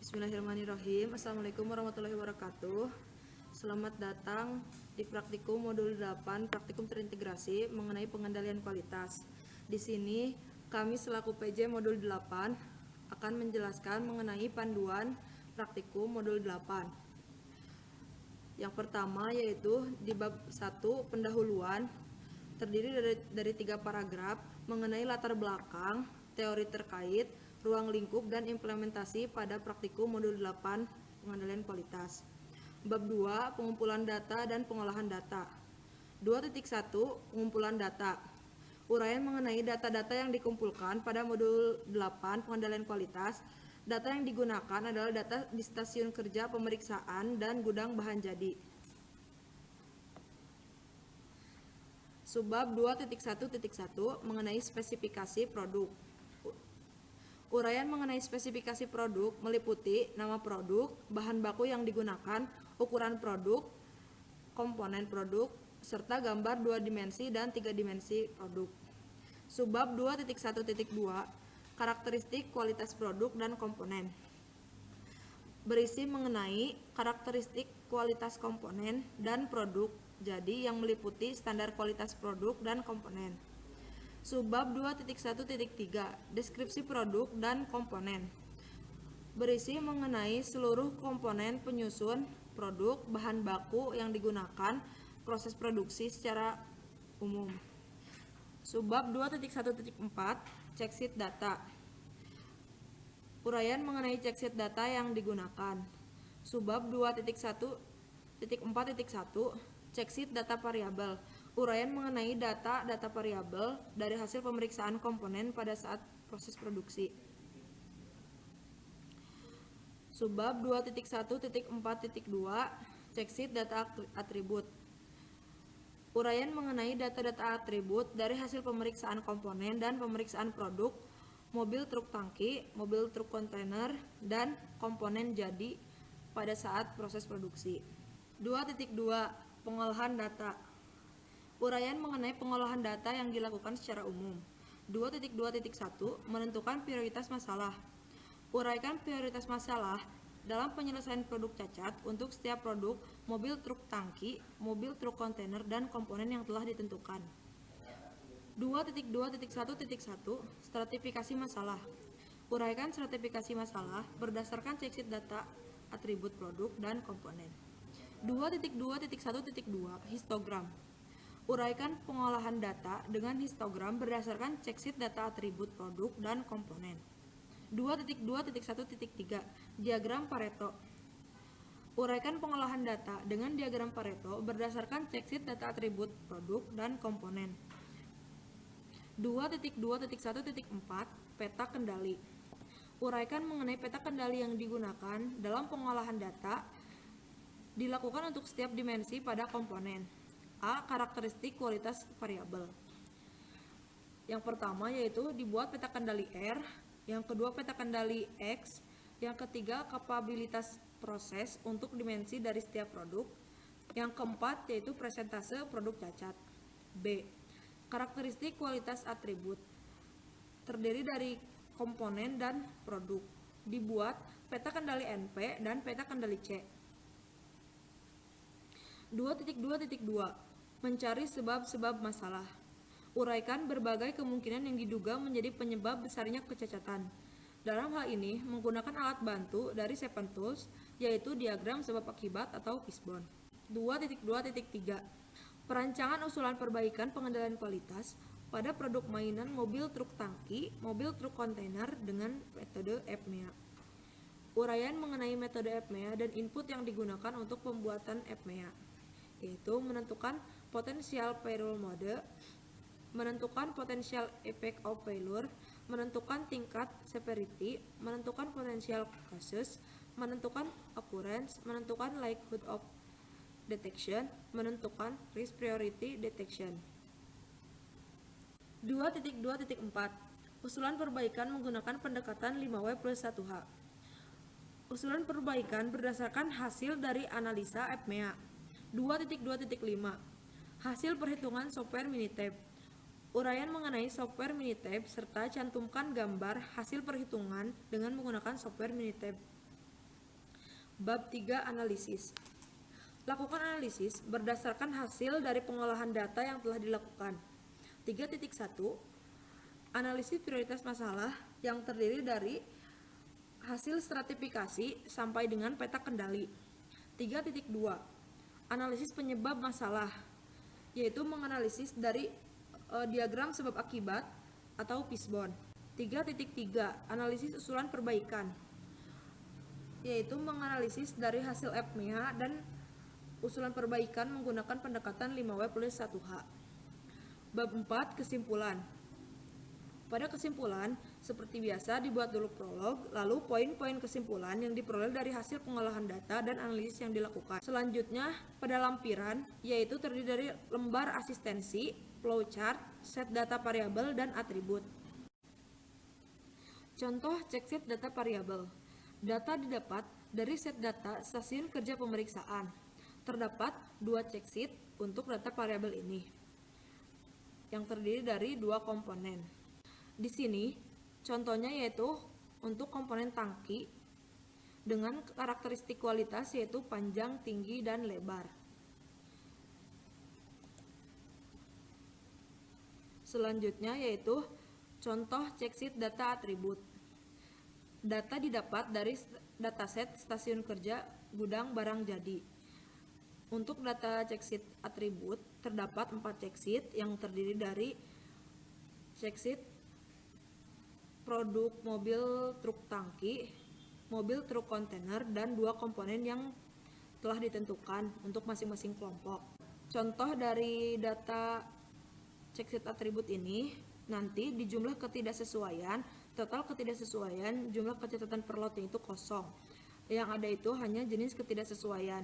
Bismillahirrahmanirrahim. Assalamualaikum warahmatullahi wabarakatuh. Selamat datang di praktikum modul 8 praktikum terintegrasi mengenai pengendalian kualitas. Di sini kami selaku PJ modul 8 akan menjelaskan mengenai panduan praktikum modul 8. Yang pertama yaitu di bab 1 pendahuluan, terdiri dari 3 paragraf mengenai latar belakang, teori terkait, ruang lingkup, dan implementasi pada praktikum modul 8 pengendalian kualitas. Bab 2 pengumpulan data dan pengolahan data. 2.1 pengumpulan data. Uraian mengenai data-data yang dikumpulkan pada modul 8 pengendalian kualitas. Data yang digunakan adalah data di stasiun kerja, pemeriksaan, dan gudang bahan jadi. Subbab 2.1.1 mengenai spesifikasi produk. Uraian mengenai spesifikasi produk meliputi nama produk, bahan baku yang digunakan, ukuran produk, komponen produk, serta gambar 2 dimensi dan 3 dimensi produk. Subbab 2.1.2 karakteristik kualitas produk dan komponen. Berisi mengenai karakteristik kualitas komponen dan produk jadi yang meliputi standar kualitas produk dan komponen. Subbab 2.1.3 deskripsi produk dan komponen. Berisi mengenai seluruh komponen penyusun produk, bahan baku yang digunakan, proses produksi secara umum. Subbab 2.1.4 checksheet data. Uraian mengenai checksheet data yang digunakan. Subbab 2.1.4.1 checksheet data variabel. Uraian mengenai data variabel dari hasil pemeriksaan komponen pada saat proses produksi. Subbab 2.1.4.2 checksheet data atribut. Uraian mengenai data-data atribut dari hasil pemeriksaan komponen dan pemeriksaan produk, mobil truk tangki, mobil truk kontainer, dan komponen jadi pada saat proses produksi. 2.2 pengolahan data. Uraian mengenai pengolahan data yang dilakukan secara umum. 2.2.1 menentukan prioritas masalah. Uraikan prioritas masalah dalam penyelesaian produk cacat untuk setiap produk, mobil truk tangki, mobil truk kontainer, dan komponen yang telah ditentukan. 2.2.1.1 stratifikasi masalah. Uraikan stratifikasi masalah berdasarkan checksheet data atribut produk dan komponen. 2.2.1.2 histogram. Uraikan pengolahan data dengan histogram berdasarkan checksheet data atribut produk dan komponen. 2.2.1.3 diagram Pareto. Uraikan pengolahan data dengan diagram Pareto berdasarkan checksheet data atribut produk dan komponen. 2.2.1.4 peta kendali. Uraikan mengenai peta kendali yang digunakan dalam pengolahan data dilakukan untuk setiap dimensi pada komponen. A. Karakteristik kualitas variabel. Yang pertama yaitu dibuat peta kendali R, yang kedua peta kendali X, yang ketiga kapabilitas proses untuk dimensi dari setiap produk, yang keempat yaitu presentase produk cacat. B. Karakteristik kualitas atribut. Terdiri dari komponen dan produk. Dibuat peta kendali NP dan peta kendali C. 2.2.2 mencari sebab-sebab masalah. Uraikan berbagai kemungkinan yang diduga menjadi penyebab besarnya kecacatan. Dalam hal ini menggunakan alat bantu dari Seven Tools, yaitu diagram sebab akibat atau fishbone. 2.2.3 perancangan usulan perbaikan pengendalian kualitas pada produk mainan mobil truk tangki, mobil truk kontainer dengan metode APMEA. Uraian mengenai metode APMEA dan input yang digunakan untuk pembuatan APMEA, yaitu menentukan potensial failure mode, menentukan potensial effect of failure, menentukan tingkat severity, menentukan potensial causes, menentukan occurrence, menentukan likelihood of detection, menentukan risk priority detection. 2.2.4 usulan perbaikan menggunakan pendekatan 5W plus 1H. Usulan perbaikan berdasarkan hasil dari analisa APMEA. 2.2.5 hasil perhitungan software Minitab. Uraian mengenai software Minitab serta cantumkan gambar hasil perhitungan dengan menggunakan software Minitab. Bab 3 Analisis. Lakukan analisis berdasarkan hasil dari pengolahan data yang telah dilakukan. 3.1 Analisis prioritas masalah yang terdiri dari hasil stratifikasi sampai dengan peta kendali. 3.2 Analisis penyebab masalah, yaitu menganalisis dari diagram sebab akibat atau fishbone. 3.3 Analisis usulan perbaikan, yaitu menganalisis dari hasil FMEA dan usulan perbaikan menggunakan pendekatan 5W+1H. Bab 4 Kesimpulan. Pada kesimpulan, seperti biasa dibuat dulu prolog, lalu poin-poin kesimpulan yang diperoleh dari hasil pengolahan data dan analisis yang dilakukan. Selanjutnya, pada lampiran, yaitu terdiri dari lembar asistensi, flowchart, set data variabel, dan atribut. Contoh checkset data variabel. Data didapat dari set data stasiun kerja pemeriksaan. Terdapat 2 checkset untuk data variabel ini, yang terdiri dari 2 komponen. Di sini contohnya yaitu untuk komponen tangki dengan karakteristik kualitas yaitu panjang, tinggi, dan lebar. Selanjutnya yaitu contoh checkset data atribut. Data didapat dari dataset stasiun kerja gudang barang jadi. Untuk data checkset atribut terdapat 4 checkset yang terdiri dari checkset produk mobil truk tangki, mobil truk kontainer, dan 2 komponen yang telah ditentukan untuk masing-masing kelompok. Contoh dari data checkset atribut ini nanti di jumlah ketidaksesuaian, total ketidaksesuaian, jumlah kecatatan per lotnya itu kosong. Yang ada itu hanya jenis ketidaksesuaian.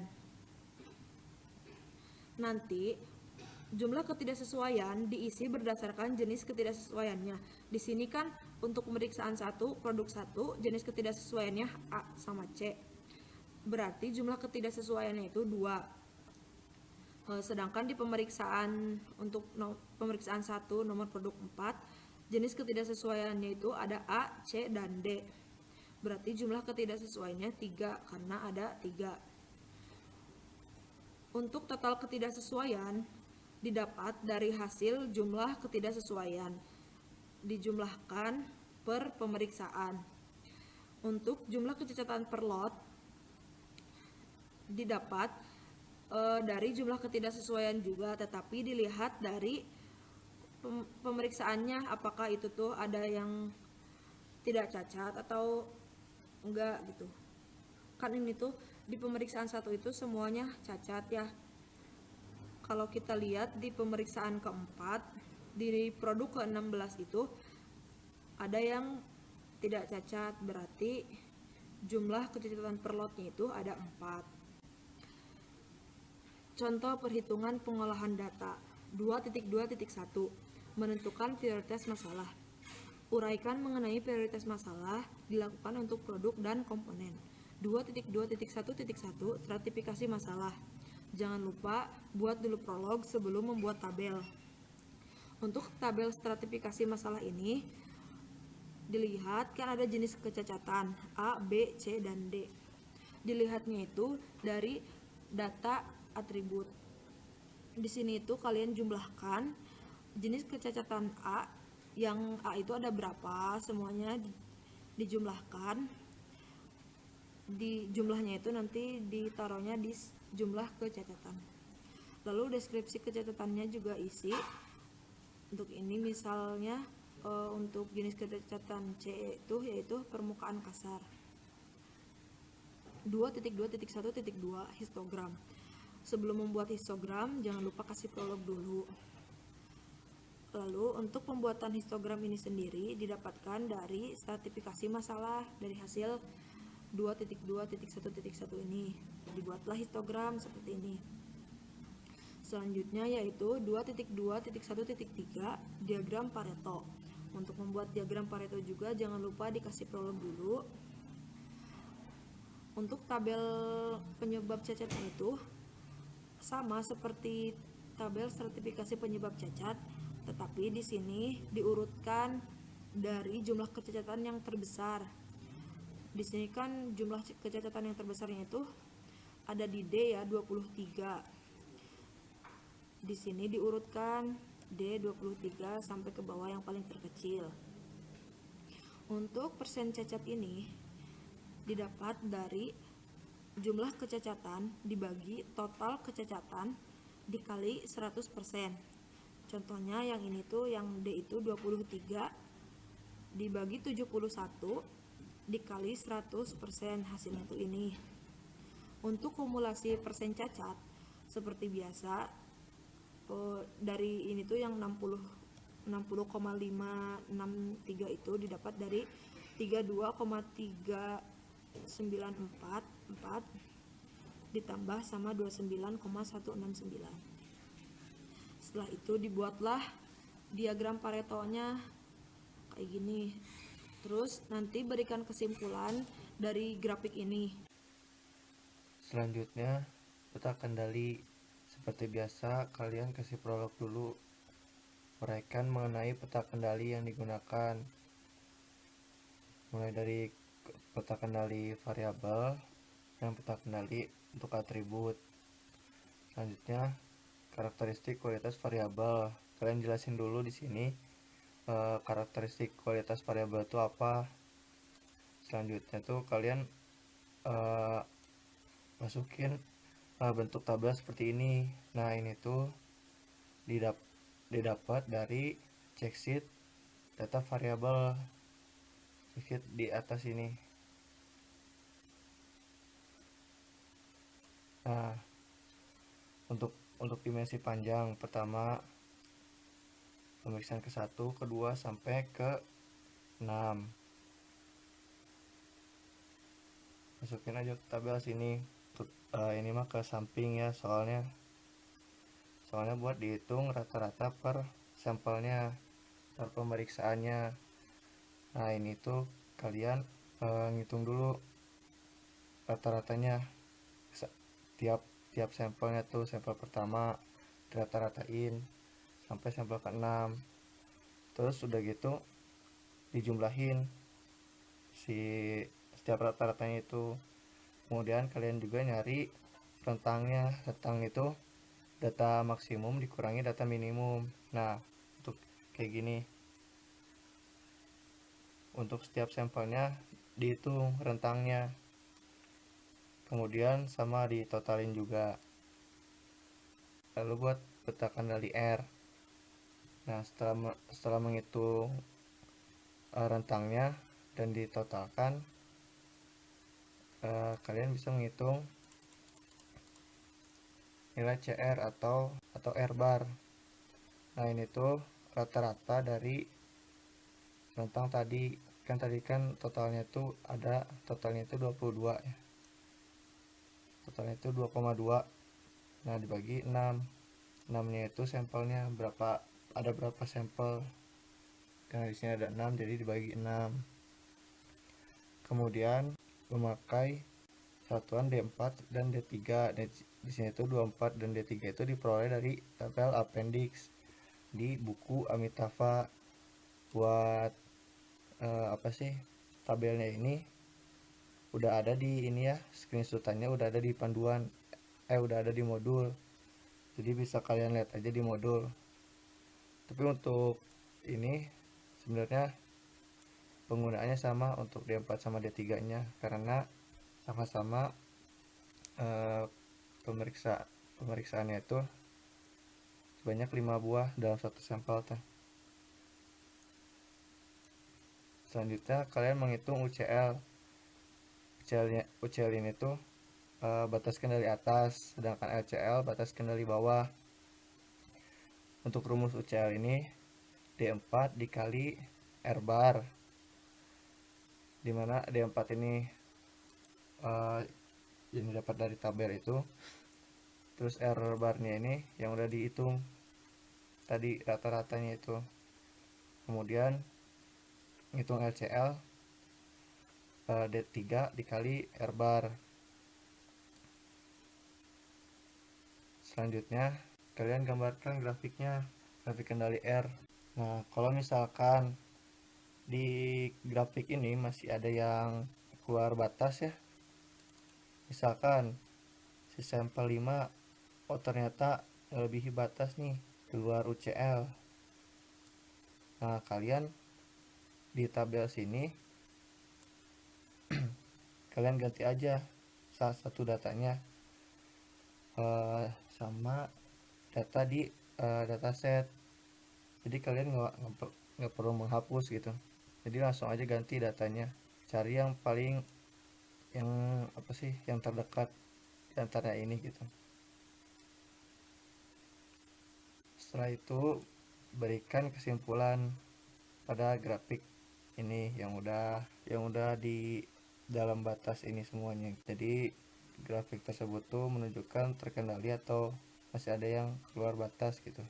Nanti jumlah ketidaksesuaian diisi berdasarkan jenis ketidaksesuaiannya. Di sini kan untuk pemeriksaan 1, produk 1, jenis ketidaksesuaiannya A sama C. Berarti jumlah ketidaksesuaiannya itu 2. Sedangkan di pemeriksaan untuk pemeriksaan 1 nomor produk 4, jenis ketidaksesuaiannya itu ada A, C, dan D. Berarti jumlah ketidaksesuaiannya 3 karena ada 3. Untuk total ketidaksesuaian didapat dari hasil jumlah ketidaksesuaian dijumlahkan per pemeriksaan. Untuk jumlah kecacatan per lot didapat dari jumlah ketidaksesuaian juga, tetapi dilihat dari pemeriksaannya apakah itu tuh ada yang tidak cacat atau enggak gitu. Kan ini tuh di pemeriksaan 1 itu semuanya cacat ya. Kalau kita lihat di pemeriksaan keempat, di produk ke-16 itu ada yang tidak cacat, berarti jumlah kecacatan per lotnya itu ada 4. Contoh perhitungan pengolahan data 2.2.1 Menentukan prioritas masalah. Uraikan mengenai prioritas masalah dilakukan untuk produk dan komponen. 2.2.1.1 Stratifikasi masalah. Jangan lupa buat dulu prolog sebelum membuat tabel. Untuk tabel stratifikasi masalah ini dilihat kan ada jenis kecacatan A, B, C, dan D. Dilihatnya itu dari data atribut. Di sini itu kalian jumlahkan jenis kecacatan A, yang A itu ada berapa, semuanya dijumlahkan. Di jumlahnya itu nanti ditaruhnya di jumlah kecacatan. Lalu deskripsi kecatatannya juga isi. Untuk ini misalnya untuk jenis kecacatan C itu yaitu permukaan kasar. 2.2.1.2 Histogram. Sebelum membuat histogram jangan lupa kasih prolog dulu. Lalu untuk pembuatan histogram ini sendiri didapatkan dari stratifikasi masalah dari hasil 2.2.1.1 ini. Dibuatlah histogram seperti ini. Selanjutnya yaitu 2.2.1.3 diagram Pareto. Untuk membuat diagram Pareto juga jangan lupa dikasih prolog dulu. Untuk tabel penyebab cacatnya itu sama seperti tabel stratifikasi penyebab cacat, tetapi di sini diurutkan dari jumlah kecacatan yang terbesar. Di sini kan jumlah kecacatan yang terbesarnya itu ada di D ya, 23. Di sini diurutkan D 23 sampai ke bawah yang paling terkecil. Untuk persen cacat ini didapat dari jumlah kecacatan dibagi total kecacatan dikali 100%. Contohnya yang ini tuh yang D itu 23 dibagi 71 dikali 100%, hasilnya tuh ini. Untuk kumulasi persen cacat seperti biasa, dari ini tuh yang 60,563 itu didapat dari 32,3944 ditambah sama 29,169. Setelah itu dibuatlah diagram Paretonya kayak gini. Terus nanti berikan kesimpulan dari grafik ini. Selanjutnya peta kendali. Seperti biasa, kalian kasih prolog dulu, uraikan mengenai peta kendali yang digunakan, mulai dari peta kendali variabel dan peta kendali untuk atribut. Selanjutnya karakteristik kualitas variabel. Kalian jelasin dulu di sini karakteristik kualitas variabel itu apa. Selanjutnya tuh kalian masukin bentuk tabel seperti ini. Nah, ini tuh didapat dari checksheet data variabel, checksheet di atas ini. Nah, untuk dimensi panjang, pertama pemeriksaan ke-1, ke-2 sampai ke-6. Masukin aja ke tabel sini. Ini mah ke samping ya, soalnya buat dihitung rata-rata per sampelnya, per pemeriksaannya. Nah, ini tuh kalian ngitung dulu rata-ratanya tiap sampelnya tuh. Sampel pertama dirata-ratain sampai sampel ke-6. Terus udah gitu dijumlahin setiap rata-ratanya itu. Kemudian kalian juga nyari rentangnya. Rentang itu data maksimum dikurangi data minimum. Nah, untuk kayak gini, untuk setiap sampelnya dihitung rentangnya, kemudian sama ditotalin juga. Lalu buat peta kendali R. Nah, setelah menghitung rentangnya dan ditotalkan, kalian bisa menghitung nilai CR atau R bar. Nah, ini tuh rata-rata dari rentang tadi. Tadi kan totalnya itu 22 ya. Totalnya itu 2,2. Nah, dibagi 6. 6-nya itu sampelnya berapa, ada berapa sampel. Karena di sini ada 6, jadi dibagi 6. Kemudian memakai satuan D4 dan D3. Di sini tuh 24 dan D3 itu diperoleh dari tabel appendix di buku Amitava. Buat tabelnya ini udah ada di ini ya, screenshotannya udah ada di panduan, udah ada di modul, jadi bisa kalian lihat aja di modul. Tapi untuk ini sebenarnya penggunaannya sama untuk D4 sama D3 nya, karena sama-sama pemeriksaannya itu sebanyak 5 buah dalam satu sampel teh. Selanjutnya kalian menghitung UCL. UCL ini tuh batas kendali atas, sedangkan LCL batas kendali bawah. Untuk rumus UCL ini D4 dikali R bar, dimana D4 ini yang dapat dari tabel itu, terus R barnya ini yang udah dihitung tadi rata-ratanya itu. Kemudian ngitung LCL D3 dikali R bar. Selanjutnya kalian gambarkan grafiknya, grafik kendali R. Nah, kalau misalkan di grafik ini masih ada yang keluar batas ya. Misalkan si sampel 5, oh ternyata melebihi batas nih, keluar UCL. Nah, kalian di tabel sini kalian ganti aja salah satu datanya sama data di dataset. Jadi kalian nggak perlu menghapus gitu. Jadi langsung aja ganti datanya. Cari yang paling yang apa sih yang terdekat di antara ini gitu. Setelah itu berikan kesimpulan pada grafik ini yang udah di dalam batas ini semuanya. Jadi grafik tersebut tuh menunjukkan terkendali atau masih ada yang keluar batas gitu.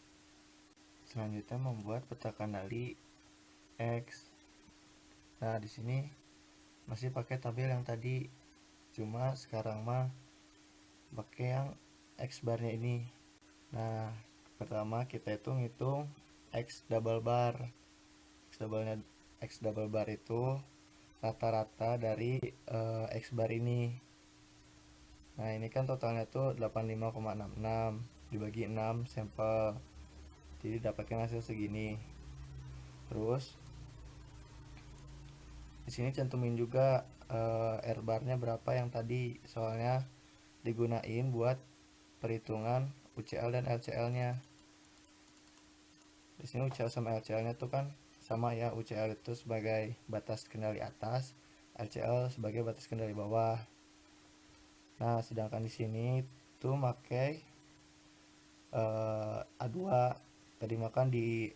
Selanjutnya membuat peta kendali X. Nah, di sini masih pakai tabel yang tadi, cuma sekarang mah pakai yang X barnya ini. Nah, pertama kita itu ngitung X double bar. X double bar itu rata-rata dari X bar ini. Nah, ini kan totalnya tuh 85,66 dibagi 6 sampel. Jadi dapatkan hasil segini. Terus di sini cantumin juga R barnya berapa yang tadi, soalnya digunain buat perhitungan UCL dan LCL-nya. Di sini UCL sama LCL-nya tuh kan sama ya, UCL itu sebagai batas kendali atas, LCL sebagai batas kendali bawah. Nah, sedangkan di sini tuh pakai A2. Tadi makan di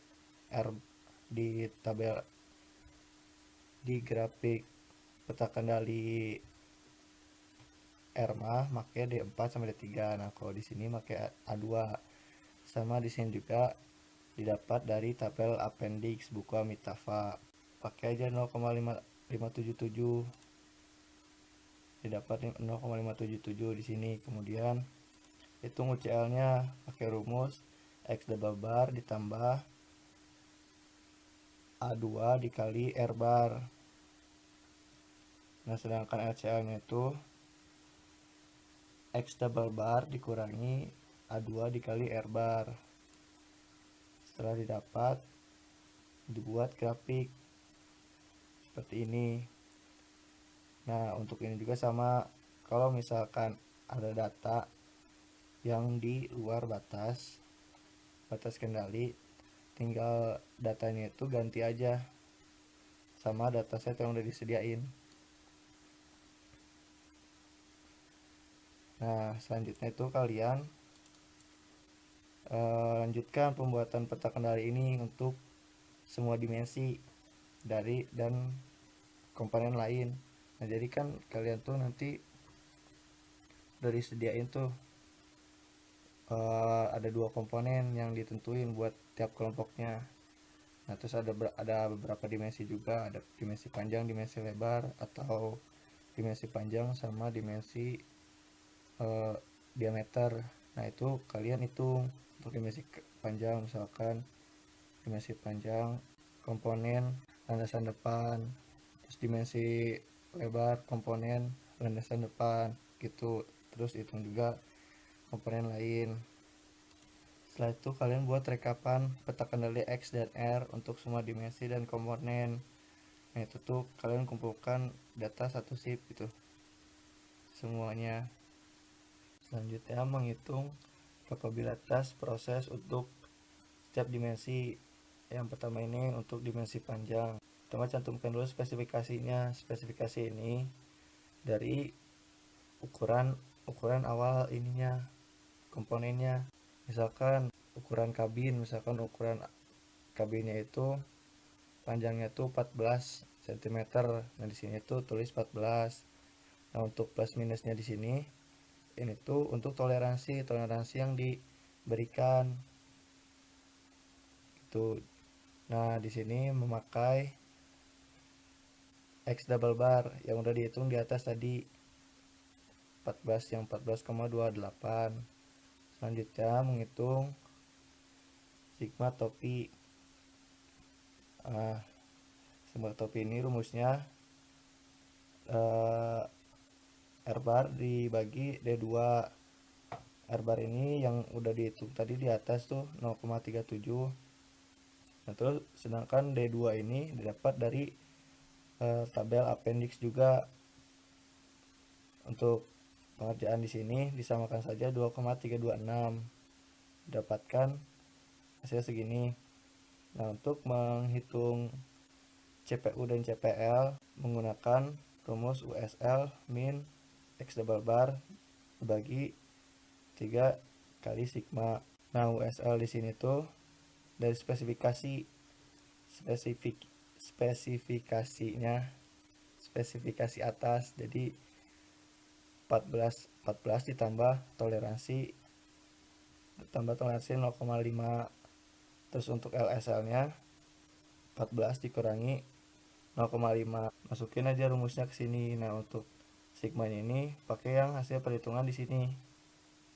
tabel di grafik peta kendali R mah pakai D4 sampai D3. Nah, kalau di sini pakai A2. Sama di sini juga didapat dari tabel appendix buku Amitafa. Pakai aja 0,577. Didapat 0,577 di sini. Kemudian hitung UCL-nya pakai rumus X double bar ditambah A2 dikali R bar. Nah, sedangkan LCL-nya itu X double bar dikurangi A2 dikali R bar. Setelah didapat, dibuat grafik seperti ini. Nah, untuk ini juga sama, kalau misalkan ada data yang di luar batas kendali, tinggal datanya itu ganti aja sama dataset yang udah disediain. Nah, selanjutnya itu kalian lanjutkan pembuatan peta kendali ini untuk semua dimensi dari dan komponen lain. Nah, jadi kan kalian tuh nanti udah disediain tuh ada 2 komponen yang ditentuin buat tiap kelompoknya. Nah, terus ada beberapa dimensi juga, ada dimensi panjang, dimensi lebar, atau dimensi panjang sama dimensi diameter. Nah, itu kalian hitung untuk dimensi panjang, misalkan dimensi panjang komponen landasan depan, terus dimensi lebar komponen landasan depan gitu. Terus hitung juga komponen lain. Setelah itu kalian buat rekapan peta kendali X dan R untuk semua dimensi dan komponen. Nah, itu tuh kalian kumpulkan data satu sip gitu semuanya. Selanjutnya menghitung kapabilitas proses untuk setiap dimensi. Yang pertama ini untuk dimensi panjang. Pertama cantumkan dulu spesifikasinya. Spesifikasi ini dari ukuran awal ininya, komponennya. Misalkan ukuran kabinnya itu panjangnya tuh 14 cm. Nah, di sini tuh tulis 14. Nah, untuk plus minusnya di sini ini tuh untuk toleransi yang diberikan itu. Nah, di sini memakai X double bar yang udah dihitung di atas tadi, 14 yang 14,28. Selanjutnya menghitung sigma topi. Sigma topi ini rumusnya eh, R bar dibagi D2. R bar ini yang udah dihitung tadi di atas tuh 0,37. Nah, terus sedangkan D2 ini didapat dari tabel appendix juga. Untuk pengerjaan di sini disamakan saja 2,326. Dapatkan hasil segini. Nah, untuk menghitung CPU dan CPL menggunakan rumus USL min X double bar dibagi 3 kali sigma. Nah, USL di sini tuh dari spesifikasi atas, jadi 14 ditambah toleransi 0,5. Terus untuk LSL nya 14 dikurangi 0,5. Masukin aja rumusnya ke sini. Nah, untuk sigmanya ini pakai yang hasil perhitungan di sini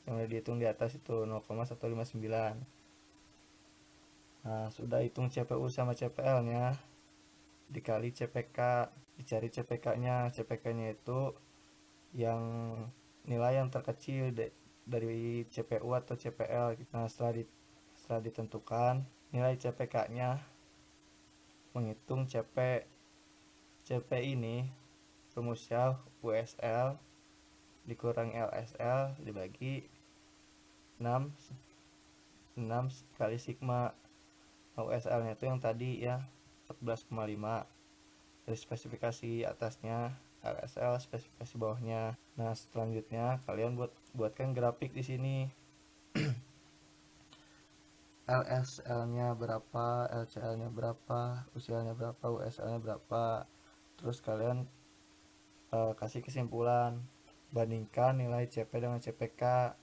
yang udah dihitung di atas itu 0,159. Nah, sudah hitung CPU sama CPL nya dikali CPK, dicari CPK nya. CPK nya itu yang nilai yang terkecil dari CPU atau CPL. Nah, setelah ditentukan nilai CPK nya, menghitung CP ini rumusnya USL dikurangi LSL dibagi 6 kali sigma. USL nya itu yang tadi ya 14,5 dari spesifikasi atasnya, LSL spesifikasi bawahnya. Nah, selanjutnya kalian buatkan grafik di sini. LSL-nya berapa, LCL-nya berapa, UCL-nya berapa, USL-nya berapa. Terus kalian kasih kesimpulan, bandingkan nilai CP dengan CPK.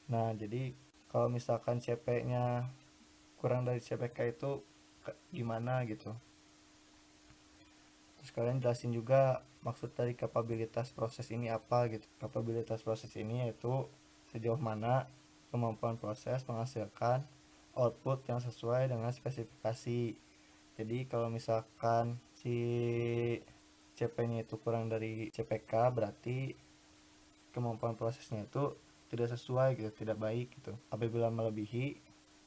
Nah, jadi kalau misalkan CP-nya kurang dari CPK itu gimana gitu. Terus kalian jelasin juga maksud dari kapabilitas proses ini apa gitu. Kapabilitas proses ini yaitu sejauh mana kemampuan proses menghasilkan output yang sesuai dengan spesifikasi. Jadi kalau misalkan si CP-nya itu kurang dari CPK, berarti kemampuan prosesnya itu tidak sesuai gitu, tidak baik gitu. Apabila melebihi,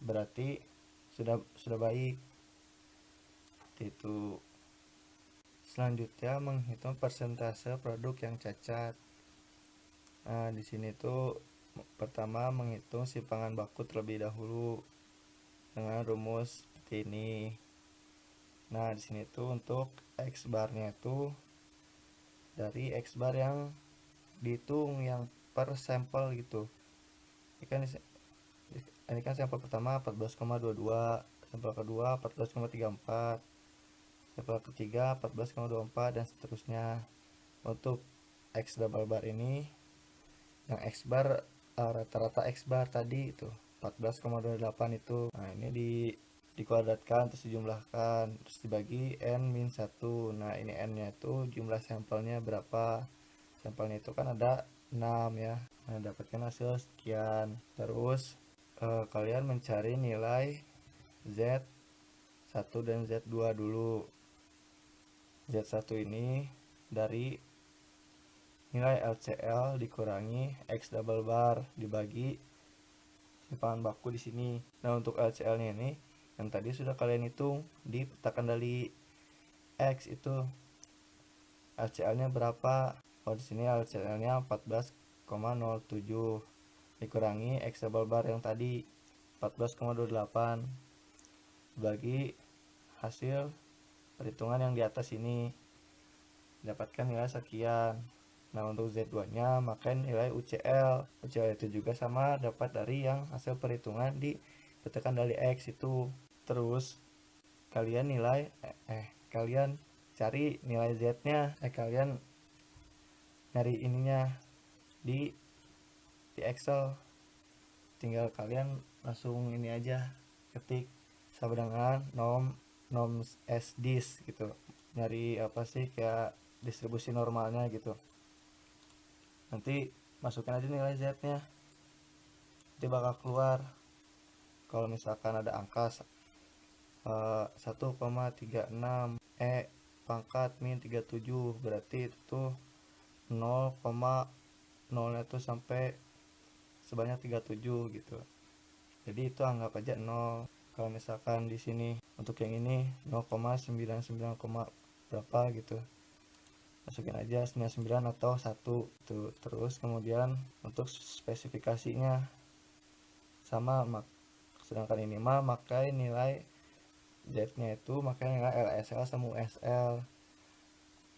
berarti sudah baik. Itu. Selanjutnya menghitung persentase produk yang cacat. Nah, di sini tuh pertama menghitung simpangan baku terlebih dahulu dengan rumus seperti ini. Nah, di sini tuh untuk X barnya itu dari X bar yang dihitung yang per sampel gitu. Ini kan sampel pertama 14,22, sampel kedua 14,34, sampel ketiga 14,24 dan seterusnya. Untuk X double bar ini yang X bar rata-rata X bar tadi itu 14,28 itu. Nah, ini dikuadratkan terus dijumlahkan terus dibagi N-1. Nah, ini N nya itu jumlah sampelnya berapa. Sampelnya itu kan ada 6 ya. Nah, dapatkan hasil sekian. Terus kalian mencari nilai Z1 dan Z2 dulu. Z1 ini dari nilai LCL dikurangi X double bar dibagi simpangan baku di sini. Nah, untuk LCL-nya ini yang tadi sudah kalian hitung di peta kendali X itu LCL-nya berapa. Oh, di sini LCL-nya 14,07 dikurangi X double bar yang tadi 14,28 bagi hasil perhitungan yang di atas ini, dapatkan nilai sekian. Nah, untuk Z2 nya maka nilai UCL itu juga sama dapat dari yang hasil perhitungan di peta kendali X itu. Terus kalian kalian cari nilai Z nya, kalian nyari ininya di Excel. Tinggal kalian langsung ini aja ketik sama dengan nom sdis gitu, nyari apa sih kayak distribusi normalnya gitu. Nanti masukin aja nilai Z nya, nanti bakal keluar. Kalau misalkan ada angka 1,36 pangkat min 37, berarti itu 0,0 itu sampai sebanyak 37 gitu. Jadi itu anggap aja 0. Kalau misalkan di sini untuk yang ini 0,99, berapa gitu, masukin aja 99 atau 1 tuh. Terus kemudian untuk spesifikasinya sama, sedangkan ini mah pakai nilai Z-nya itu makanya nilai LSL sama USL.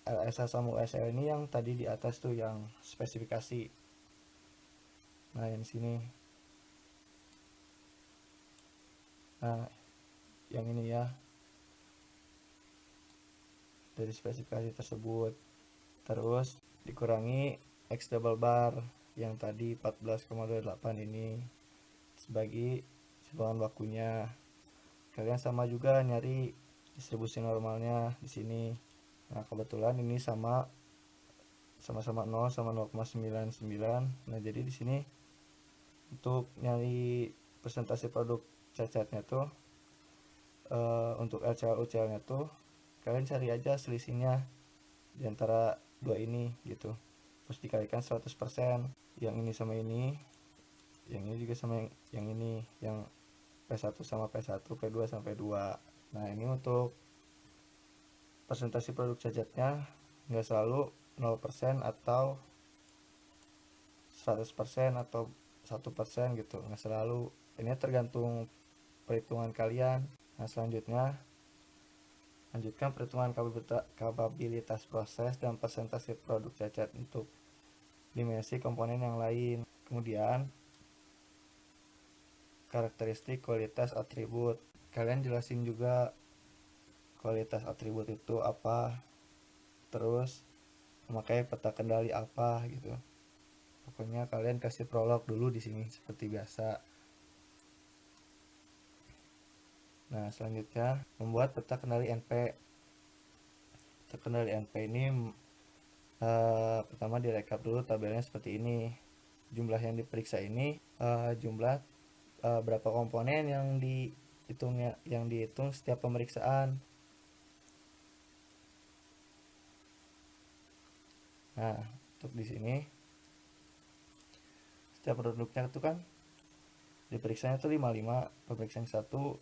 LSL sama USL ini yang tadi di atas tuh yang spesifikasi. Nah, yang sini. Nah, yang ini ya. Dari spesifikasi tersebut. Terus dikurangi X double bar yang tadi 14,28 ini sebagai bahan bakunya. Kalian sama juga nyari distribusi normalnya di sini. Nah, kebetulan ini sama-sama 0 sama 0,99. Nah, jadi di sini untuk nyari presentasi produk cacatnya tuh untuk LCL UCL nya tuh kalian cari aja selisihnya di antara dua ini gitu. Terus dikalikan 100%. Yang ini sama ini, yang ini juga sama yang ini, yang P1 sama P1, P2 sampai 2. Nah, ini untuk presentasi produk cacatnya nggak selalu 0% atau 100% atau 1% gitu, nggak selalu. Ini tergantung perhitungan kalian. Nah, selanjutnya lanjutkan perhitungan kapabilitas proses dan presentasi produk cacat untuk dimensi komponen yang lain. Kemudian karakteristik kualitas atribut. Kalian jelasin juga kualitas atribut itu apa, terus memakai peta kendali apa gitu. Pokoknya kalian kasih prolog dulu di sini seperti biasa. Nah, selanjutnya membuat peta kendali NP. Peta kendali NP ini pertama direkap dulu tabelnya seperti ini. Jumlah yang diperiksa ini jumlah berapa komponen yang dihitung setiap pemeriksaan. Nah, untuk di sini setiap produknya itu kan diperiksanya itu 55, pemeriksaan 1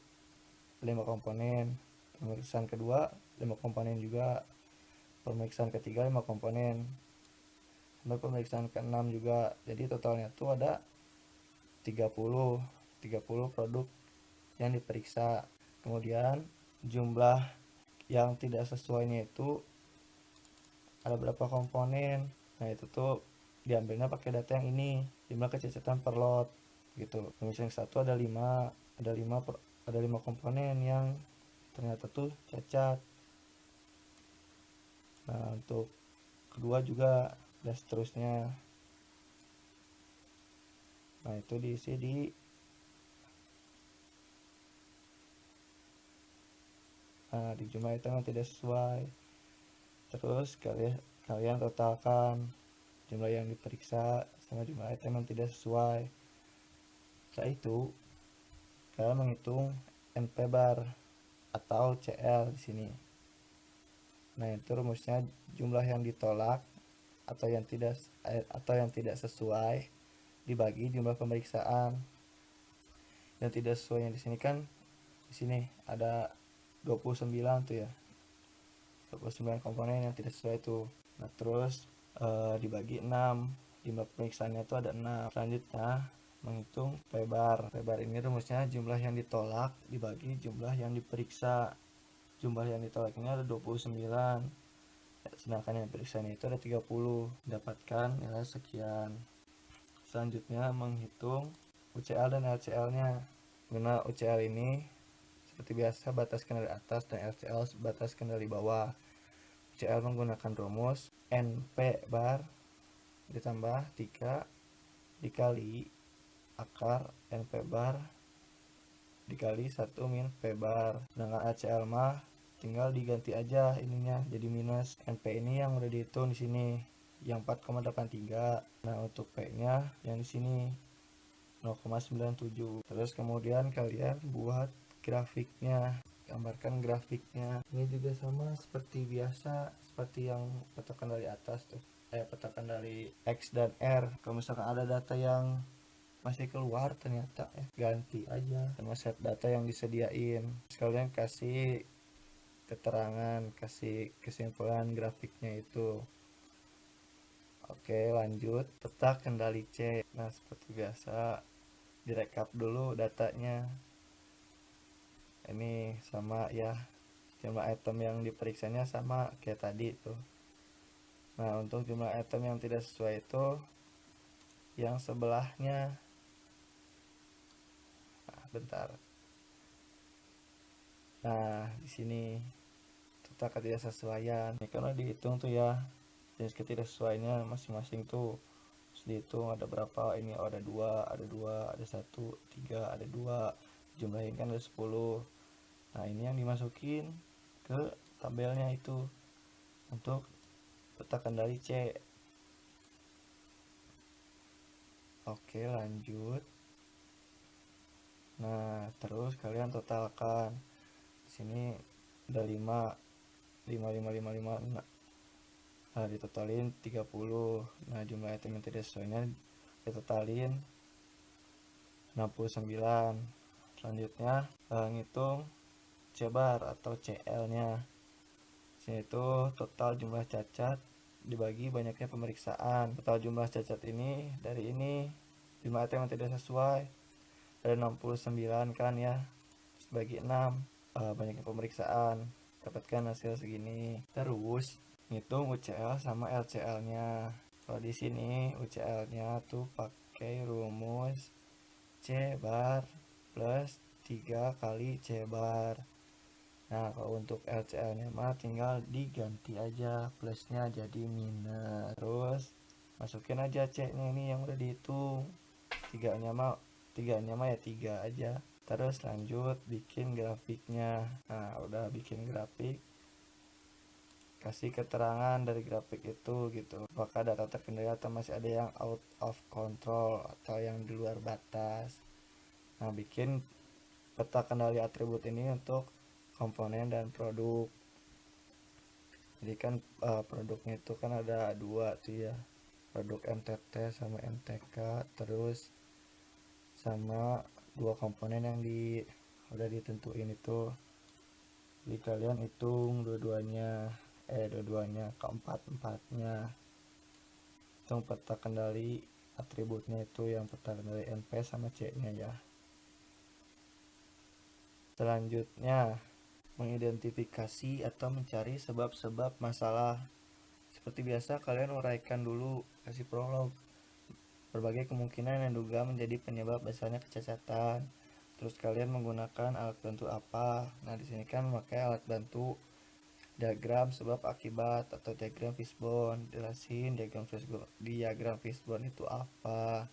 5 komponen, pemeriksaan kedua 5 komponen juga, pemeriksaan ketiga 5 komponen, sampai pemeriksaan ke-6 juga. Jadi totalnya tuh ada 30 produk yang diperiksa. Kemudian jumlah yang tidak sesuainya itu ada berapa komponen. Nah, itu tuh diambilnya pakai data yang ini, jumlah kecacatan per lot gitu. Pemeriksaan 1 ada 5 komponen yang ternyata tuh cacat. Nah, untuk kedua juga dan seterusnya. Nah, itu diisi di jumlah item yang tidak sesuai. Terus kalian totalkan jumlah yang diperiksa sama jumlah item yang tidak sesuai. Setelah itu kalian menghitung NP bar atau CL di sini. Nah, itu rumusnya jumlah yang ditolak atau yang tidak sesuai dibagi jumlah pemeriksaan. Yang tidak sesuainya di sini kan di sini ada 29 tuh ya. 29 komponen yang tidak sesuai itu. Nah, terus dibagi 6, jumlah pemeriksaannya itu ada 6. Selanjutnya menghitung P bar. P bar ini rumusnya jumlah yang ditolak dibagi jumlah yang diperiksa. Jumlah yang ditolak ini ada 29, sedangkan yang periksanya itu ada 30. Dapatkan nilai sekian. Selanjutnya menghitung UCL dan LCL nya. Guna UCL ini seperti biasa batas kendali atas dan LCL batas kendali bawah. UCL menggunakan rumus NP bar ditambah 3 dikali akar NP bar dikali 1 min P bar. Sedangkan ACL mah tinggal diganti aja ininya jadi minus. NP ini yang udah dihitung di sini yang 4,83. Nah, untuk P nya yang di sini 0,97. Terus kemudian kalian buat grafiknya, gambarkan grafiknya. Ini juga sama seperti biasa, seperti yang peta kendali atas tuh. peta kendali X dan R. Kalau misalkan ada data yang masih keluar ternyata ganti aja sama set data yang disediain. Sekalian kasih keterangan, kasih kesimpulan grafiknya itu. Oke, lanjut peta kendali C. Nah, seperti biasa direkap dulu datanya. Ini sama ya, jumlah item yang diperiksanya sama kayak tadi tuh. Nah, untuk jumlah item yang tidak sesuai itu yang sebelahnya. Nah, bentar. Nah, di sini tentang ketidaksesuaian. Ini kan udah dihitung tuh ya, jenis ketidaksesuaiannya masing-masing tuh. Terus dihitung ada berapa, ini oh, ada 2, ada 1, 3, ada 2. Jumlahin kan ada 10. Nah, ini yang dimasukin ke tabelnya itu untuk peta kendali C. Oke, lanjut. Nah, terus kalian totalkan. Di sini ada 5 5. Nah, ditotalin 30. Nah, jumlah item yang tidak sesuainya ditotalin 69. Selanjutnya ngitung C bar atau CL-nya. Sini itu total jumlah cacat dibagi banyaknya pemeriksaan. Total jumlah cacat ini dari ini 5 item yang tidak sesuai ada 69 kan ya. Bagi 6 banyaknya pemeriksaan, dapatkan hasil segini. Terus ngitung UCL sama LCL-nya. Kalau di sini UCL-nya tuh pakai rumus C bar plus 3 kali C bar. Nah, kalau untuk LCL-nya mah tinggal diganti aja, plusnya jadi minus. Terus masukin aja C-nya ini yang udah dihitung. Tiganya mah ya 3 aja. Terus lanjut bikin grafiknya. Nah, udah bikin grafik, kasih keterangan dari grafik itu gitu, apakah data terkendali atau masih ada yang out of control atau yang di luar batas. Nah, bikin peta kendali atribut ini untuk komponen dan produk. Jadi kan produknya itu kan ada 2 tuh ya, produk MTT sama MTK, terus sama 2 komponen yang udah ditentuin itu. Jadi kalian hitung dua-duanya keempat-empatnya. Hitung peta kendali atributnya itu yang peta kendali NP sama C nya ya. Selanjutnya mengidentifikasi atau mencari sebab-sebab masalah. Seperti biasa kalian uraikan dulu, kasih prolog berbagai kemungkinan yang diduga menjadi penyebab besarnya kecacatan. Terus kalian menggunakan alat bantu apa? Nah, di sini kan memakai alat bantu diagram sebab akibat atau diagram fishbone. Jelasin diagram fishbone itu apa.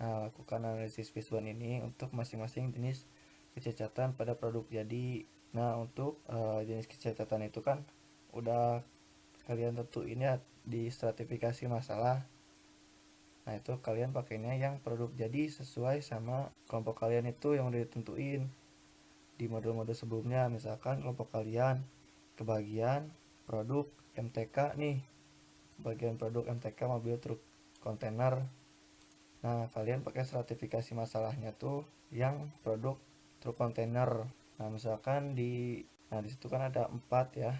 Nah, lakukan analisis fishbone ini untuk masing-masing jenis kecacatan pada produk jadi. Nah, untuk jenis kecacatan itu kan udah kalian tentuin ya di stratifikasi masalah. Nah, itu kalian pakainya yang produk jadi sesuai sama kelompok kalian itu yang udah ditentuin di modul-modul sebelumnya. Misalkan kelompok kalian kebagian produk MTK nih, bagian produk MTK mobil truk kontainer. Nah, kalian pakai stratifikasi masalahnya tuh yang produk truk kontainer. Nah, misalkan di situ kan ada 4 ya.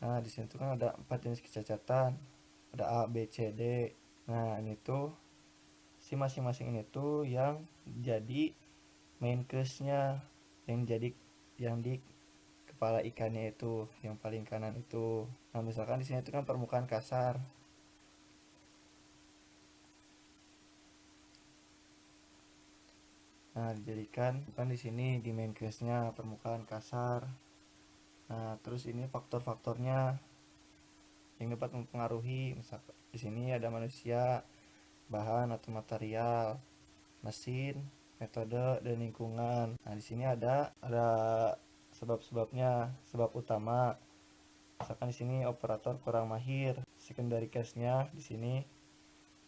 Nah, di sini tuh kan ada 4 jenis kecacatan. Ada A, B, C, D. Nah, ini tuh si masing-masing ini tuh yang jadi main case-nya, yang di kepala ikannya itu, yang paling kanan itu. Nah, misalkan di sini itu kan permukaan kasar. Nah, dijadikan bukan di sini di main case-nya permukaan kasar. Nah, terus ini faktor-faktornya yang dapat mempengaruhi. Misalkan di sini ada manusia, bahan atau material, mesin, metode, dan lingkungan. Nah, di sini ada sebab-sebabnya. Sebab utama, misalkan di sini operator kurang mahir. Secondary case-nya di sini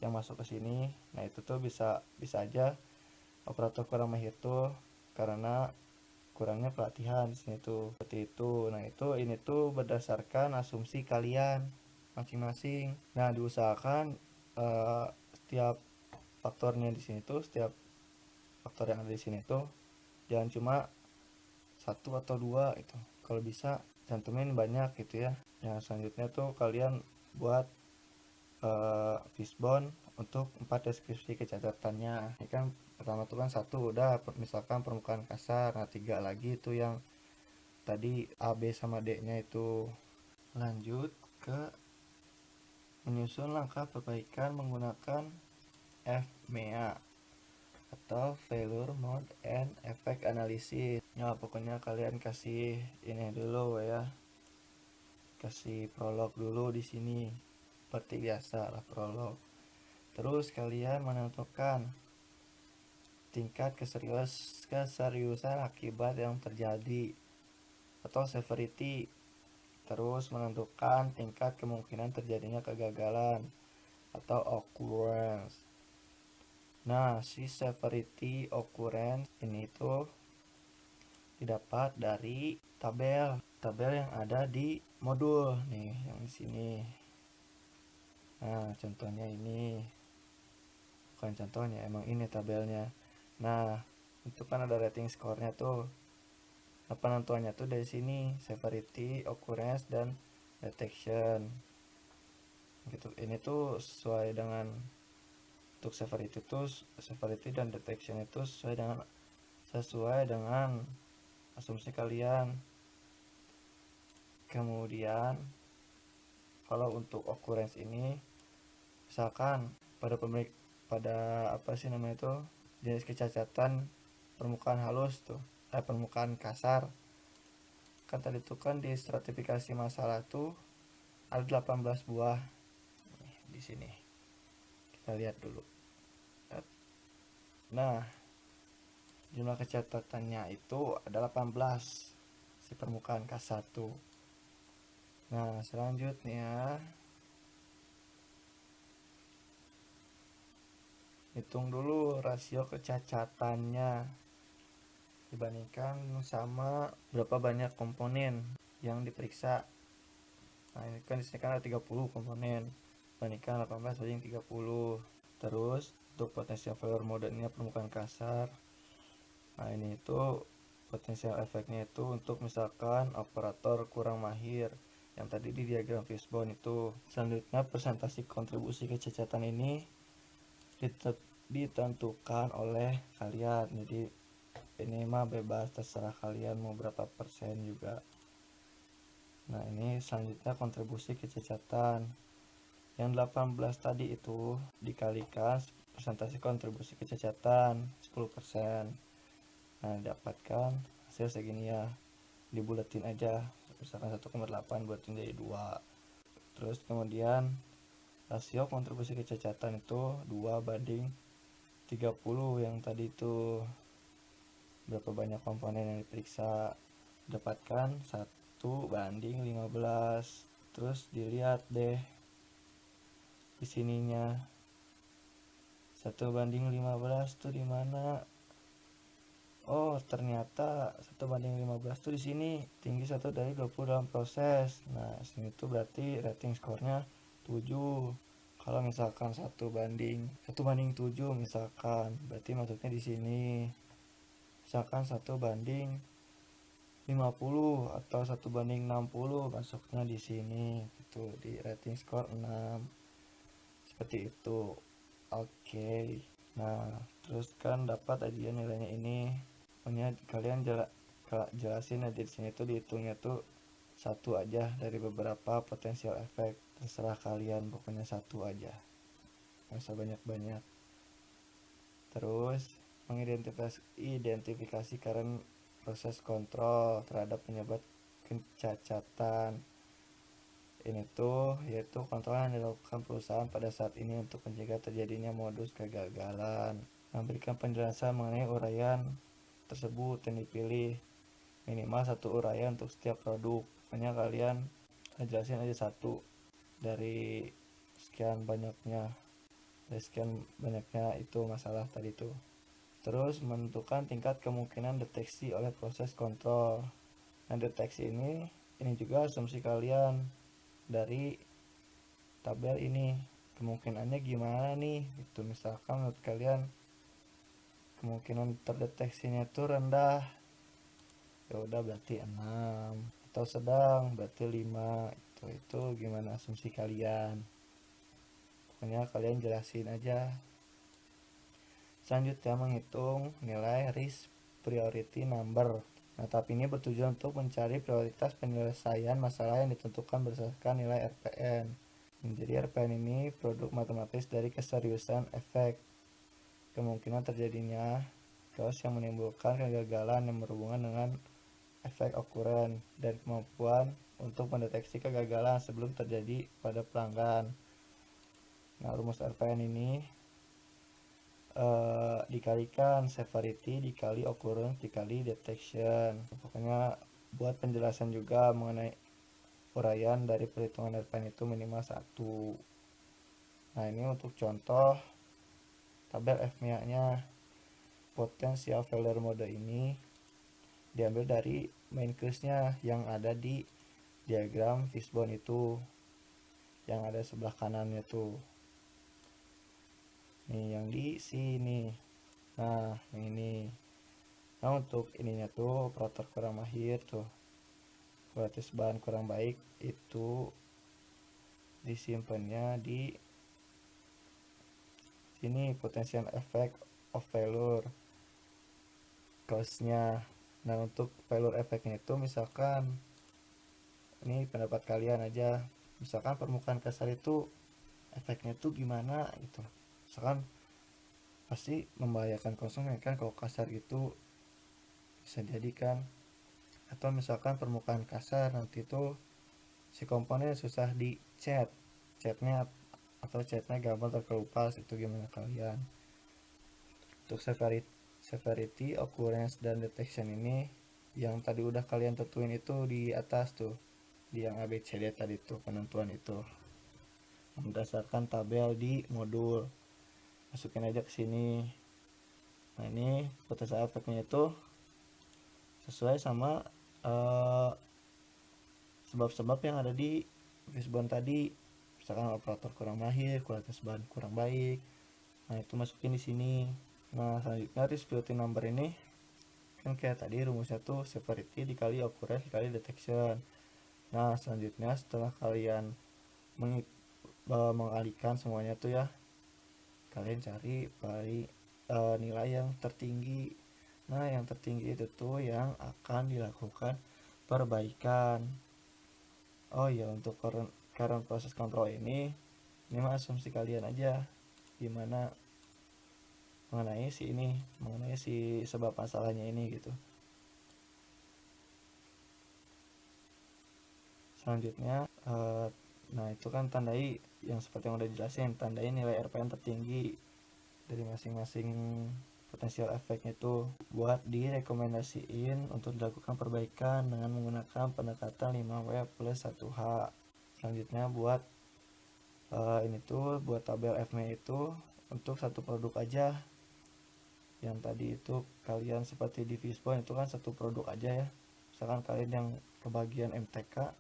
yang masuk ke sini. Nah, itu tuh bisa aja operator kurang mahir tuh karena kurangnya pelatihan di sini tuh seperti itu. Nah itu ini tuh berdasarkan asumsi kalian masing-masing. Nah diusahakan setiap faktornya di sini tuh, setiap faktor yang ada di sini tuh jangan cuma satu atau dua itu, kalau bisa cantumin banyak gitu ya. Yang selanjutnya tuh kalian buat fishbone untuk 4 deskripsi kecacatannya. Ini kan pertama tuh kan satu udah misalkan permukaan kasar. Nah 3 lagi itu yang tadi A, B sama D nya itu. Lanjut ke menyusun langkah perbaikan menggunakan FMEA atau Failure Mode and Effect Analysis. Ya pokoknya kalian kasih ini dulu ya, kasih prolog dulu di sini seperti biasa lah prolog. Terus kalian menentukan tingkat keseriusan akibat yang terjadi atau severity. Terus menentukan tingkat kemungkinan terjadinya kegagalan atau occurrence. Nah, si severity occurrence ini tuh didapat dari tabel yang ada di modul nih yang di sini. Nah, contohnya ini. Bukan contohnya, emang ini tabelnya. Nah, itu kan ada rating score-nya tuh. Nah, penentuannya tuh dari sini, severity, occurrence, dan detection. Gitu. Ini tuh sesuai dengan untuk severity dan detection itu sesuai dengan asumsi kalian. Kemudian kalau untuk occurrence ini misalkan pada apa sih namanya itu jenis kecacatan permukaan halus tuh permukaan kasar kan tadi tuh kan di stratifikasi masalah tuh ada 18 buah. Nih, di sini kita lihat dulu. Nah jumlah kecatatannya itu ada 18 si permukaan kasar tuh. Nah selanjutnya hitung dulu rasio kecacatannya dibandingkan sama berapa banyak komponen yang diperiksa. Nah ini kan disini kan ada 30 komponen, bandingkan 18 banding 30. Terus untuk potensial failure mode-nya permukaan kasar. Nah ini itu potensial efeknya itu untuk misalkan operator kurang mahir yang tadi di diagram fishbone itu. Selanjutnya presentasi kontribusi kecacatan ini ditentukan oleh kalian, jadi ini mah bebas terserah kalian mau berapa persen juga. Nah ini selanjutnya kontribusi kecacatan yang 18 tadi itu dikalikan presentasi kontribusi kecacatan 10%. Nah dapatkan hasil segini ya, dibulatin aja misalkan 1,8 buatin jadi 2. Terus kemudian rasio kontribusi kecacatan itu 2 banding 30 yang tadi itu berapa banyak komponen yang diperiksa, dapatkan 1 banding 15. Terus dilihat deh di sininya 1 banding 15 tuh di mana? Oh ternyata 1 banding 15 tuh di sini tinggi 1 dari 20 dalam proses. Nah sini tuh berarti rating skornya 7. Kalau misalkan 1 banding 7 misalkan, berarti maksudnya di sini misalkan 1 banding 50 atau 1 banding 60 masuknya di sini gitu di rating skor 6 seperti itu. Oke. Nah terus kan dapat aja nilainya ini, pokoknya kalian jelasin aja di sini tuh dihitungnya tuh 1 aja dari beberapa potensial efek, terserah kalian pokoknya 1 aja, nggak usah banyak-banyak. Terus mengidentifikasi current proses kontrol terhadap penyebab kecacatan. Ini tuh yaitu kontrol yang dilakukan perusahaan pada saat ini untuk mencegah terjadinya modus kegagalan. Memberikan penjelasan mengenai uraian tersebut yang dipilih, minimal 1 uraian untuk setiap produk. Pokoknya kalian jelasin aja 1 dari sekian banyaknya itu masalah tadi tuh. Terus menentukan tingkat kemungkinan deteksi oleh proses kontrol. Nah, deteksi ini juga asumsi kalian dari tabel ini. Kemungkinannya gimana nih? Itu misalkan menurut kalian kemungkinan terdeteksinya itu rendah, ya udah berarti 6, atau sedang berarti 5. Itu gimana asumsi kalian? Pokoknya kalian jelasin aja. Selanjutnya menghitung nilai risk priority number. Nah, tahap ini bertujuan untuk mencari prioritas penyelesaian masalah yang ditentukan berdasarkan nilai RPN. Jadi RPN ini produk matematis dari keseriusan efek kemungkinan terjadinya chaos yang menimbulkan kegagalan yang berhubungan dengan efek okuren dan kemampuan untuk mendeteksi kegagalan sebelum terjadi pada pelanggan. Nah, rumus RPN ini dikalikan severity dikali occurrence dikali detection. Pokoknya buat penjelasan juga mengenai uraian dari perhitungan RPN itu minimal 1. Nah, ini untuk contoh tabel FMEA nya. Potential failure mode ini diambil dari main case-nya yang ada di diagram fishbone itu, yang ada sebelah kanannya tuh. Nih yang di sini. Nah, yang ini. Nah, untuk ininya tuh operator kurang mahir tuh. Kualitas bahan kurang baik itu disimpannya di sini, potential effect of failure cause-nya. Nah, untuk failure effect-nya itu misalkan ini pendapat kalian aja. Misalkan permukaan kasar itu efeknya tuh gimana gitu. Misalkan pasti membahayakan konsumen kan kalau kasar itu, bisa jadi kan. Atau misalkan permukaan kasar nanti tuh si komponen susah di catnya atau catnya gampang terkelupas. Itu gimana kalian? Untuk severity, occurrence, dan detection ini yang tadi udah kalian tentuin itu di atas tuh, di yang ABCD tadi tuh penentuan itu berdasarkan tabel di modul. Masukin aja ke sini. Nah, ini potensial efeknya itu sesuai sama sebab-sebab yang ada di fishbone tadi. Misalkan operator kurang mahir, kualitas bahan kurang baik. Nah, itu masukin di sini. Nah, selanjutnya risk priority number ini kan kayak tadi rumusnya tuh severity dikali occurrence dikali detection. Nah, selanjutnya setelah kalian mengalihkan semuanya tuh ya, kalian cari nilai yang tertinggi. Nah, yang tertinggi itu tuh yang akan dilakukan perbaikan. Oh iya, untuk current proses kontrol ini mah asumsi kalian aja gimana mengenai si sebab masalahnya ini gitu. Selanjutnya nah, itu kan tandai yang seperti yang udah dijelasin, tandai nilai RPN tertinggi dari masing-masing potensial efeknya itu buat direkomendasiin untuk dilakukan perbaikan dengan menggunakan pendekatan 5W plus 1H. Selanjutnya buat ini tuh buat tabel FME itu untuk satu produk aja. Yang tadi itu kalian seperti di fishbone itu kan satu produk aja ya. Misalkan kalian yang kebagian MTK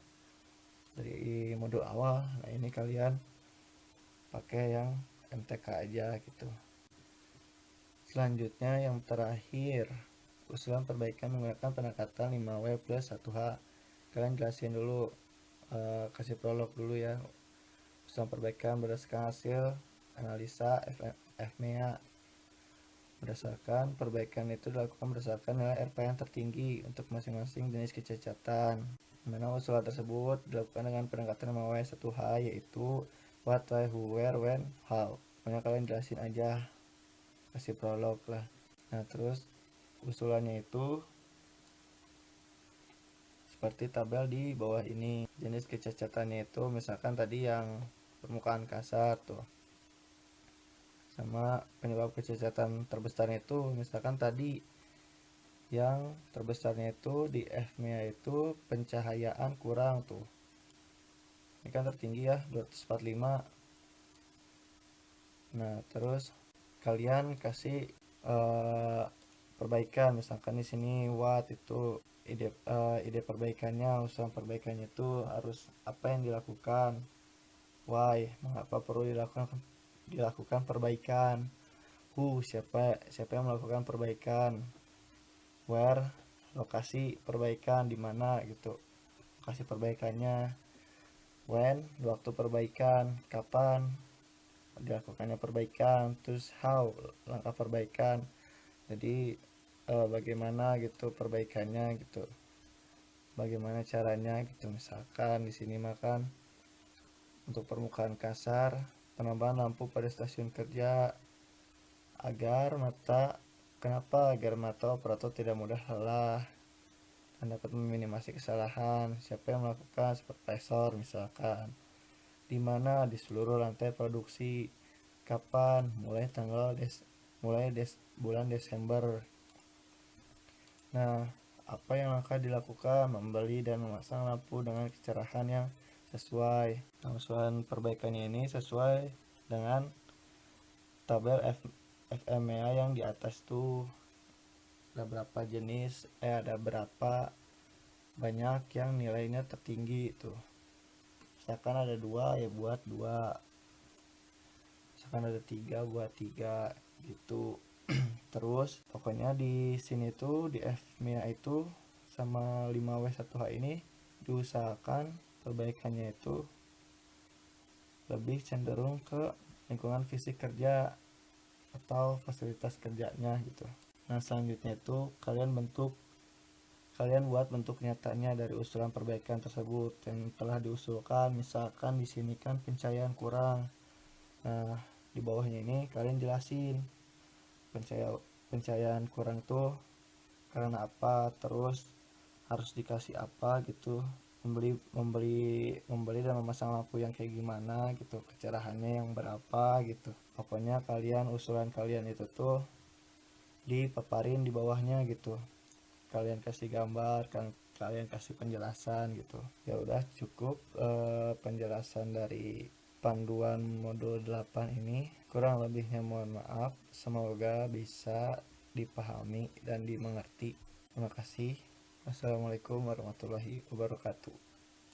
dari modul awal, nah ini kalian pakai yang MTK aja gitu. Selanjutnya yang terakhir, usulan perbaikan menggunakan pendekatan 5W plus 1H. Kalian jelasin dulu, kasih prolog dulu ya. Usulan perbaikan berdasarkan hasil analisa FMEA. Berdasarkan perbaikan itu dilakukan berdasarkan nilai RPN tertinggi untuk masing-masing jenis kecacatan. Mana usulan tersebut dilakukan dengan pendekatan 5W 1H, yaitu what, why, who, where, when, how. Pokoknya kalian jelasin aja, kasih prolog lah. Nah, terus usulannya itu seperti tabel di bawah ini. Jenis kecacatannya itu misalkan tadi yang permukaan kasar tuh, sama penyebab kecacatan terbesarnya itu misalkan tadi yang terbesarnya itu di FMEA itu pencahayaan kurang tuh. Ini kan tertinggi ya 245. Nah, terus kalian kasih eh, perbaikan. Misalkan di sini what itu ide perbaikannya, usulan perbaikannya itu harus apa yang dilakukan, why mengapa perlu dilakukan perbaikan, who siapa yang melakukan perbaikan, where lokasi perbaikan di mana gitu, lokasi perbaikannya, when waktu perbaikan, kapan dilakukannya perbaikan, terus how langkah perbaikan. Jadi bagaimana gitu perbaikannya gitu, bagaimana caranya gitu. Misalkan di sini makan untuk permukaan kasar, penambahan lampu pada stasiun kerja agar mata agar mata operator tidak mudah lelah dan dapat meminimasi kesalahan. Siapa yang melakukan? Supervisor misalkan. Di mana? Di seluruh lantai produksi. Kapan? Mulai bulan Desember. Nah, apa yang akan dilakukan? Membeli dan memasang lampu dengan kecerahan yang sesuai. Nah, usulan perbaikannya ini sesuai dengan tabel FMEA yang di atas tuh. Ada berapa jenis, ada berapa banyak yang nilainya tertinggi tuh. Misalkan ada 2 ya buat 2. Misalkan ada 3 buat 3 gitu. Terus pokoknya di sini tuh di FMIA itu sama 5W1H ini diusahakan perbaikannya itu lebih cenderung ke lingkungan fisik kerja atau fasilitas kerjanya gitu. Nah, selanjutnya itu kalian buat bentuk nyatanya dari usulan perbaikan tersebut yang telah diusulkan. Misalkan di sini kan pencahayaan kurang. Nah, di bawahnya ini kalian jelasin pencahayaan kurang tuh karena apa, terus harus dikasih apa gitu, membeli dan memasang lampu yang kayak gimana gitu, kecerahannya yang berapa gitu. Pokoknya usulan kalian itu tuh dipaparin di bawahnya gitu, kalian kasih gambar kan, kalian kasih penjelasan gitu. Ya udah cukup penjelasan dari panduan modul 8 ini. Kurang lebihnya mohon maaf, semoga bisa dipahami dan dimengerti. Terima kasih. Wassalamualaikum warahmatullahi wabarakatuh.